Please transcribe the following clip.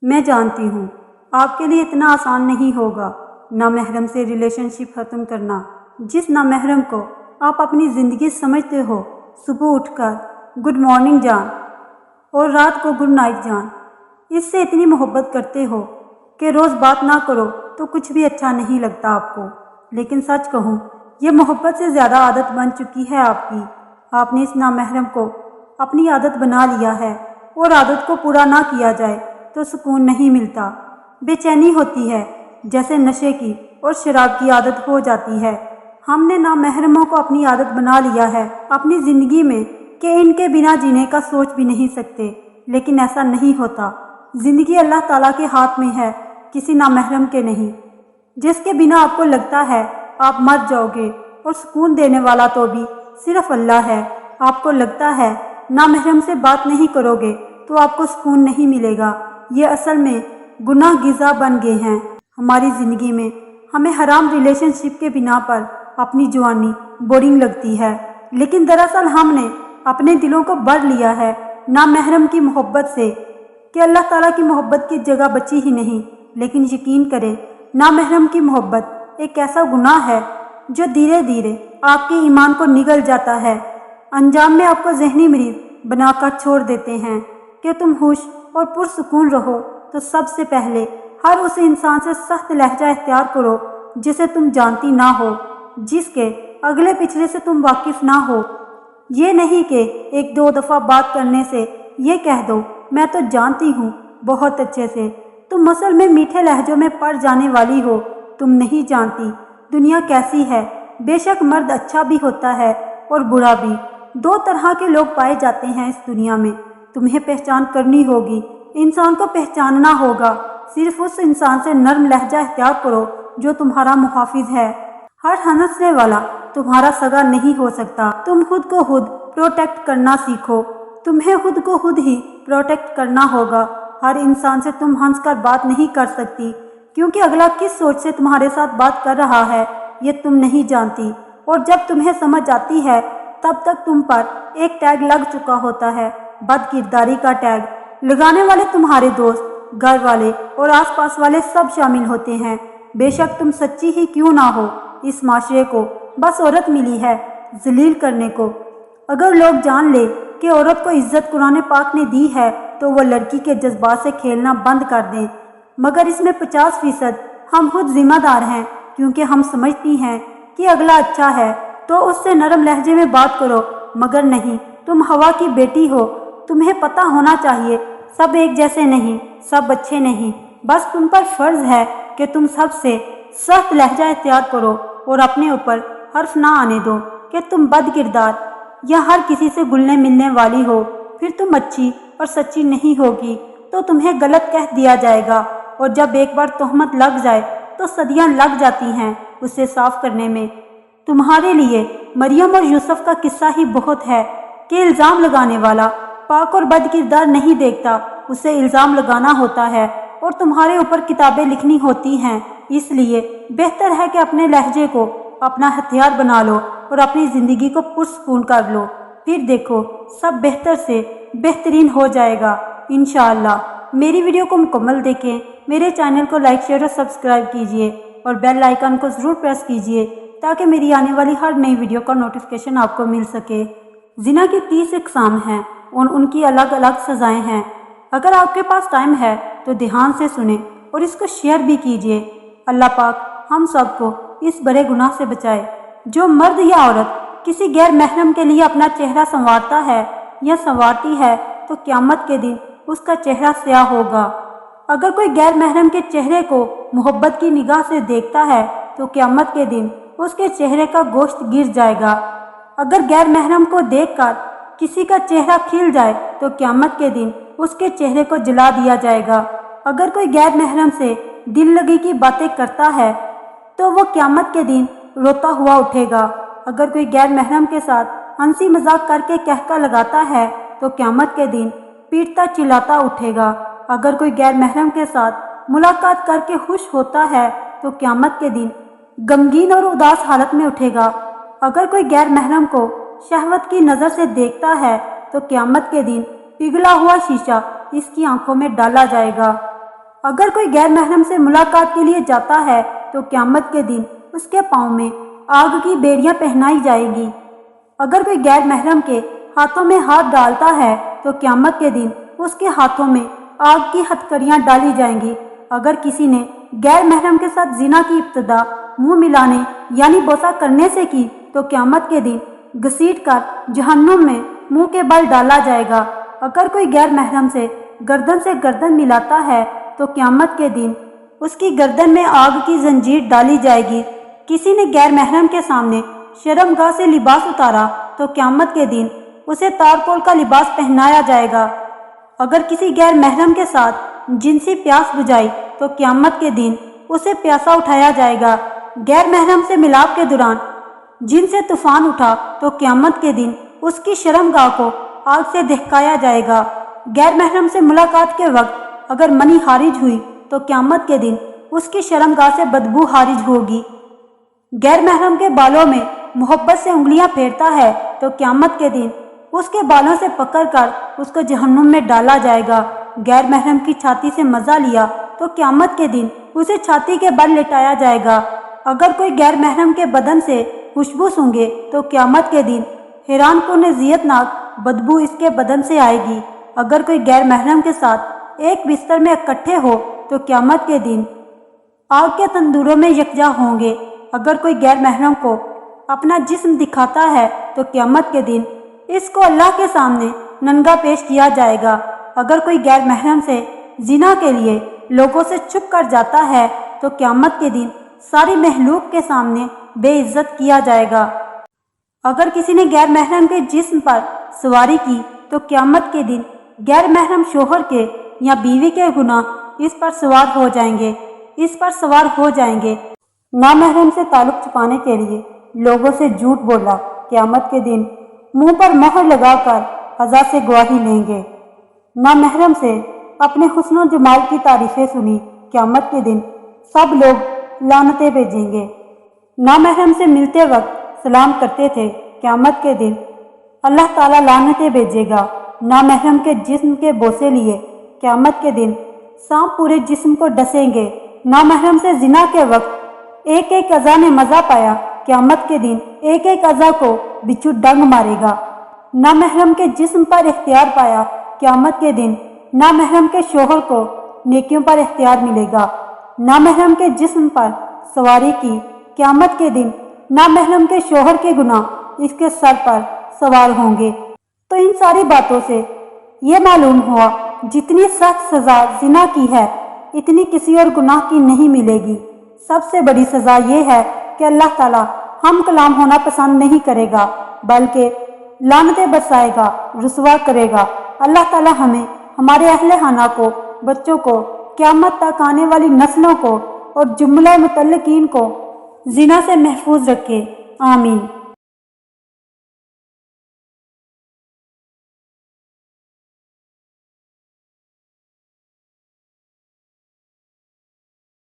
میں جانتی ہوں آپ کے لیے اتنا آسان نہیں ہوگا نامحرم سے ریلیشن شپ ختم کرنا۔ جس نامحرم کو آپ اپنی زندگی سمجھتے ہو، صبح اٹھ کر گڈ مارننگ جان اور رات کو گڈ نائٹ جان، اس سے اتنی محبت کرتے ہو کہ روز بات نہ کرو تو کچھ بھی اچھا نہیں لگتا آپ کو۔ لیکن سچ کہوں، یہ محبت سے زیادہ عادت بن چکی ہے آپ کی۔ آپ نے اس نامحرم کو اپنی عادت بنا لیا ہے، اور عادت کو پورا نہ کیا جائے تو سکون نہیں ملتا، بے چینی ہوتی ہے، جیسے نشے کی اور شراب کی عادت ہو جاتی ہے۔ ہم نے نامحرموں کو اپنی عادت بنا لیا ہے اپنی زندگی میں کہ ان کے بنا جینے کا سوچ بھی نہیں سکتے، لیکن ایسا نہیں ہوتا۔ زندگی اللہ تعالیٰ کے ہاتھ میں ہے، کسی نامحرم کے نہیں۔ جس کے بنا آپ کو لگتا ہے آپ مر جاؤ گے، اور سکون دینے والا تو بھی صرف اللہ ہے۔ آپ کو لگتا ہے نامحرم سے بات نہیں کرو گے تو آپ کو سکون نہیں ملے گا، یہ اصل میں گناہ غذا بن گئے ہیں ہماری زندگی میں۔ ہمیں حرام ریلیشن شپ کے بنا پر اپنی جوانی بورنگ لگتی ہے، لیکن دراصل ہم نے اپنے دلوں کو بھر لیا ہے نامحرم کی محبت سے کہ اللہ تعالیٰ کی محبت کی جگہ بچی ہی نہیں۔ لیکن یقین کریں، نامحرم کی محبت ایک ایسا گناہ ہے جو دھیرے دھیرے آپ کے ایمان کو نگل جاتا ہے، انجام میں آپ کو ذہنی مریض بنا کر چھوڑ دیتے ہیں کہ تم خوش اور پرسکون رہو تو سب سے پہلے ہر اس انسان سے سخت لہجہ اختیار کرو جسے تم جانتی نہ ہو، جس کے اگلے پچھلے سے تم واقف نہ ہو۔ یہ نہیں کہ ایک دو دفعہ بات کرنے سے یہ کہہ دو میں تو جانتی ہوں بہت اچھے سے، تم اصل میں میٹھے لہجوں میں پڑ جانے والی ہو۔ تم نہیں جانتی دنیا کیسی ہے، بے شک مرد اچھا بھی ہوتا ہے اور برا بھی، دو طرح کے لوگ پائے جاتے ہیں اس دنیا میں۔ تمہیں پہچان کرنی ہوگی، انسان کو پہچاننا ہوگا، صرف اس انسان سے نرم لہجہ اختیار کرو جو تمہارا محافظ ہے۔ ہر ہنسنے والا تمہارا سگا نہیں ہو سکتا۔ تم خود کو خود پروٹیکٹ کرنا سیکھو، تمہیں خود کو خود ہی پروٹیکٹ کرنا ہوگا۔ ہر انسان سے تم ہنس کر بات نہیں کر سکتی، کیونکہ اگلا کس سوچ سے تمہارے ساتھ بات کر رہا ہے یہ تم نہیں جانتی، اور جب تمہیں سمجھ آتی ہے تب تک تم پر ایک ٹیگ لگ چکا ہوتا ہے، بد کرداری کا ٹیگ۔ لگانے والے تمہارے دوست، گھر والے اور آس پاس والے سب شامل ہوتے ہیں، بے شک تم سچی ہی کیوں نہ ہو۔ اس معاشرے کو بس عورت ملی ہے ذلیل کرنے کو۔ اگر لوگ جان لے کہ عورت کو عزت قرآن پاک نے دی ہے تو وہ لڑکی کے جذبات سے کھیلنا بند کر دیں، مگر اس میں 50% ہم خود ذمہ دار ہیں، کیونکہ ہم سمجھتی ہیں کہ اگلا اچھا ہے تو اس سے نرم لہجے میں بات کرو، مگر نہیں، تم ہوا کی بیٹی ہو، تمہیں پتہ ہونا چاہیے سب ایک جیسے نہیں، سب اچھے نہیں، بس تم پر فرض ہے کہ تم سب سے سخت لہجہ اختیار کرو اور اپنے اوپر حرف نہ آنے دو کہ تم بد کردار یا ہر کسی سے گلنے ملنے والی ہو۔ پھر تم اچھی اور سچی نہیں ہوگی تو تمہیں غلط کہہ دیا جائے گا، اور جب ایک بار تہمت لگ جائے تو صدیاں لگ جاتی ہیں اسے صاف کرنے میں۔ تمہارے لیے مریم اور یوسف کا قصہ ہی بہت ہے کہ الزام لگانے والا پاک اور بد کردار نہیں دیکھتا، اسے الزام لگانا ہوتا ہے اور تمہارے اوپر کتابیں لکھنی ہوتی ہیں۔ اس لیے بہتر ہے کہ اپنے لہجے کو اپنا ہتھیار بنا لو اور اپنی زندگی کو پرسکون کر لو، پھر دیکھو سب بہتر سے بہترین ہو جائے گا انشاءاللہ۔ میری ویڈیو کو مکمل دیکھیں، میرے چینل کو لائک شیئر اور سبسکرائب کیجیے، اور بیل آئیکن کو ضرور پریس کیجیے تاکہ میری آنے والی ہر نئی ویڈیو کا نوٹیفیکیشن آپ کو مل سکے۔ زنا کی 30 اقسام ہیں اور ان کی الگ الگ سزائیں ہیں۔ اگر آپ کے پاس ٹائم ہے تو دھیان سے سنیں اور اس کو شیئر بھی کیجیے۔ اللہ پاک ہم سب کو اس بڑے گناہ سے بچائے۔ جو مرد یا عورت کسی غیر محرم کے لیے اپنا چہرہ سنوارتا ہے یا سنوارتی ہے تو قیامت کے دن اس کا چہرہ سیاہ ہوگا۔ اگر کوئی غیر محرم کے چہرے کو محبت کی نگاہ سے دیکھتا ہے تو قیامت کے دن اس کے چہرے کا گوشت گر جائے گا۔ اگر غیر محرم کو دیکھ کر کسی کا چہرہ کھل جائے تو قیامت کے دن اس کے چہرے کو جلا دیا جائے گا۔ اگر کوئی غیر محرم سے دل لگی کی باتیں کرتا ہے تو وہ قیامت کے دن روتا ہوا اٹھے گا۔ اگر کوئی غیر محرم کے ساتھ ہنسی مذاق کر کے کہکا لگاتا ہے تو قیامت کے دن پیٹتا چلاتا اٹھے گا۔ اگر کوئی غیر محرم کے ساتھ ملاقات کر کے خوش ہوتا ہے تو قیامت کے دن غمگین اور اداس حالت میں اٹھے گا۔ اگر کوئی غیر محرم کو شہوت کی نظر سے دیکھتا ہے تو قیامت کے دن پگھلا ہوا شیشہ اس کی آنکھوں میں ڈالا جائے گا۔ اگر کوئی غیر محرم سے ملاقات کے لیے جاتا ہے تو قیامت کے دن اس کے پاؤں میں آگ کی بیڑیاں پہنائی جائیں گی۔ اگر کوئی غیر محرم کے ہاتھوں میں ہاتھ ڈالتا ہے تو قیامت کے دن اس کے ہاتھوں میں آگ کی ہتھکڑیاں ڈالی جائیں گی۔ اگر کسی نے غیر محرم کے ساتھ زنا کی ابتدا منہ ملانے یعنی بوسہ کرنے سے کی تو قیامت کے دن گھسیٹ کر جہنم میں منہ کے بل ڈالا جائے گا۔ اگر کوئی غیر محرم سے گردن ملاتا ہے تو قیامت کے دن اس کی گردن میں آگ کی زنجیر ڈالی جائے گی۔ کسی نے غیر محرم کے سامنے شرمگاہ سے لباس اتارا تو قیامت کے دن اسے تارکول کا لباس پہنایا جائے گا۔ اگر کسی غیر محرم کے ساتھ جنسی پیاس بجھائی تو قیامت کے دن اسے پیاسا اٹھایا جائے گا۔ غیر محرم سے ملاپ کے دوران جن سے طوفان اٹھا تو قیامت کے دن اس کی شرمگاہ کو آگ سے دہکایا جائے گا۔ غیر محرم سے ملاقات کے وقت اگر منی خارج ہوئی تو قیامت کے دن اس کی شرمگاہ سے بدبو خارج ہوگی۔ غیر محرم کے بالوں میں محبت سے انگلیاں پھیرتا ہے تو قیامت کے دن اس کے بالوں سے پکڑ کر اس کو جہنم میں ڈالا جائے گا۔ غیر محرم کی چھاتی سے مزہ لیا تو قیامت کے دن اسے چھاتی کے بل لٹایا جائے گا۔ اگر کوئی غیر محرم کے بدن سے خوشبو سونگھے تو قیامت کے دن حیران کن اذیت ناک بدبو اس کے بدن سے آئے گی۔ اگر کوئی غیر محرم کے ساتھ ایک بستر میں اکٹھے ہو تو قیامت کے دن آگ کے تندوروں میں یکجا ہوں گے۔ اگر کوئی غیر محرم کو اپنا جسم دکھاتا ہے تو قیامت کے دن اس کو اللہ کے سامنے ننگا پیش کیا جائے گا۔ اگر کوئی غیر محرم سے زنا کے لیے لوگوں سے چھپ کر جاتا ہے تو قیامت کے دن ساری مخلوق کے سامنے بے عزت کیا جائے گا۔ اگر کسی نے غیر محرم کے جسم پر سواری کی تو قیامت کے دن غیر محرم شوہر کے یا بیوی کے گناہ اس پر سوار ہو جائیں گے۔ نامحرم سے تعلق چھپانے کے لیے لوگوں سے جھوٹ بولا، قیامت کے دن منہ پر مہر لگا کر قضا سے گواہی لیں گے۔ نامحرم سے اپنے حسن و جمال کی تعریفیں سنی، قیامت کے دن سب لوگ لعنتیں بھیجیں گے۔ نامحرم سے ملتے وقت سلام کرتے تھے، قیامت کے دن اللہ تعالیٰ لعنتیں بھیجے گا۔ نامحرم کے جسم کے بوسے لیے، قیامت کے دن سانپ پورے جسم کو ڈسیں گے۔ نامحرم سے زنا کے وقت ایک ایک اعضاء نے مزہ پایا، قیامت کے دن ایک ایک اعضاء کو بچھو ڈنگ مارے گا۔ نامحرم کے جسم پر اختیار پایا، قیامت کے دن نامحرم کے شوہر کو نیکیوں پر اختیار ملے گا۔ نامحرم کے جسم پر سواری کی، قیامت کے دن نامحرم کے شوہر کے گناہ اس کے سر پر سوار ہوں گے۔ تو ان ساری باتوں سے یہ معلوم ہوا جتنی سخت سزا زنا کی ہے اتنی کسی اور گناہ کی نہیں ملے گی۔ سب سے بڑی سزا یہ ہے کہ اللہ تعالیٰ ہم کلام ہونا پسند نہیں کرے گا بلکہ لعنتیں برسائے گا، رسوا کرے گا۔ اللہ تعالیٰ ہمیں، ہمارے اہل خانہ کو، بچوں کو، قیامت تک آنے والی نسلوں کو اور جملہ متعلقین کو زنا سے محفوظ رکھے، آمین۔